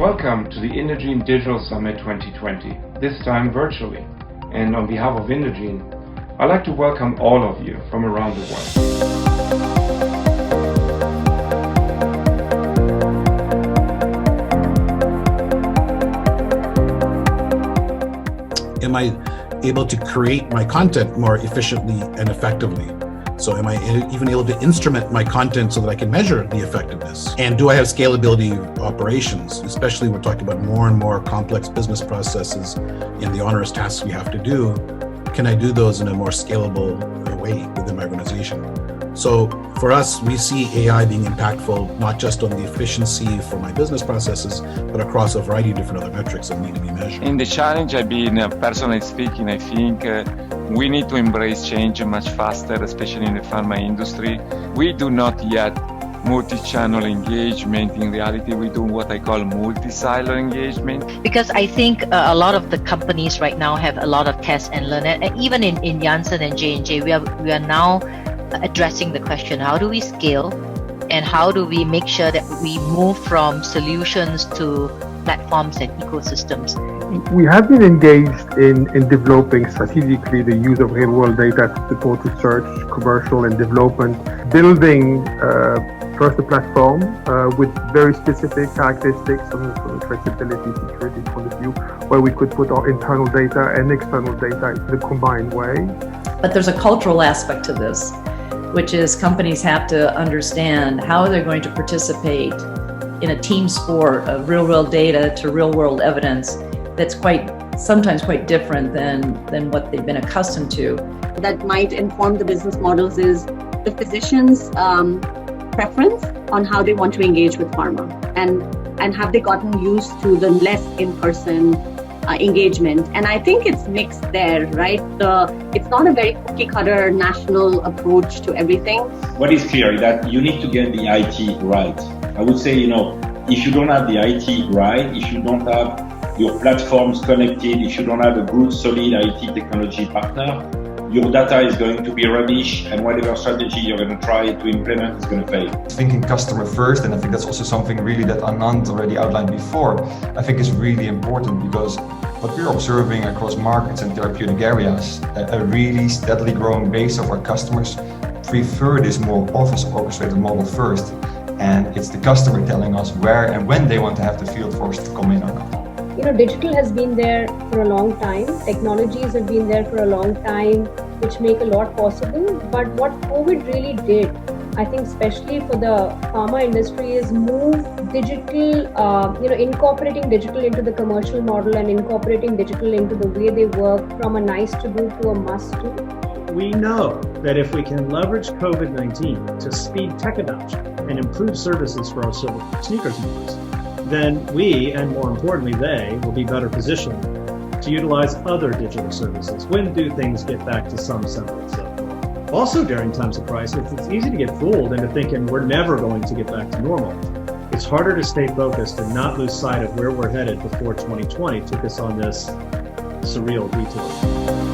Welcome to the Indegene Digital Summit 2020, this time virtually. And on behalf of Indegene, I'd like to welcome all of you from around the world. Am I able to create my content more efficiently and effectively? So am I even able to instrument my content so that I can measure the effectiveness? And do I have scalability operations? Especially we're talking about more and more complex business processes and the onerous tasks we have to do. Can I do those in a more scalable way within my organization? So for us, we see AI being impactful, not just on the efficiency for my business processes, but across a variety of different other metrics that need to be measured. In the challenge, I've been, personally speaking, I think we need to embrace change much faster, especially in the pharma industry. We do not yet multi-channel engagement. In reality, we do what I call multi-silo engagement. Because I think a lot of the companies right now have a lot of test and learn. And even in Janssen and J&J, we are now addressing the question, how do we scale and how do we make sure that we move from solutions to platforms and ecosystems? We have been engaged in developing strategically the use of real-world data to support research, commercial and development, building first a platform with very specific characteristics from a traceability, security point of view, where we could put our internal data and external data in a combined way. But there's a cultural aspect to this, which is companies have to understand how they're going to participate in a team sport of real-world data to real-world evidence that's sometimes quite different than what they've been accustomed to. That might inform the business models is the physician's preference on how they want to engage with pharma, and have they gotten used to the less in-person engagement. And I think it's mixed there, right? It's not a very cookie cutter national approach to everything. What is clear is that you need to get the IT right. I would say, if you don't have the IT right, if you don't have your platforms connected, if you don't have a good, solid IT technology partner, your data is going to be rubbish, and whatever strategy you're going to try to implement is going to fail. Thinking customer first, and I think that's also something really that Anant already outlined before, I think is really important, because what we're observing across markets and therapeutic areas, a really steadily growing base of our customers prefer this more office orchestrated model first, and it's the customer telling us where and when they want to have the field force to come in or not. Digital has been there for a long time. Technologies have been there for a long time, which make a lot possible. But what COVID really did, I think especially for the pharma industry, is move digital, incorporating digital into the commercial model and incorporating digital into the way they work from a nice to do to a must do. We know that if we can leverage COVID-19 to speed tech adoption and improve services for our sneakers members, then we, and more importantly they, will be better positioned to utilize other digital services. When do things get back to some semblance of normal? Also during times of crisis, it's easy to get fooled into thinking we're never going to get back to normal. It's harder to stay focused and not lose sight of where we're headed before 2020 took us on this surreal detour.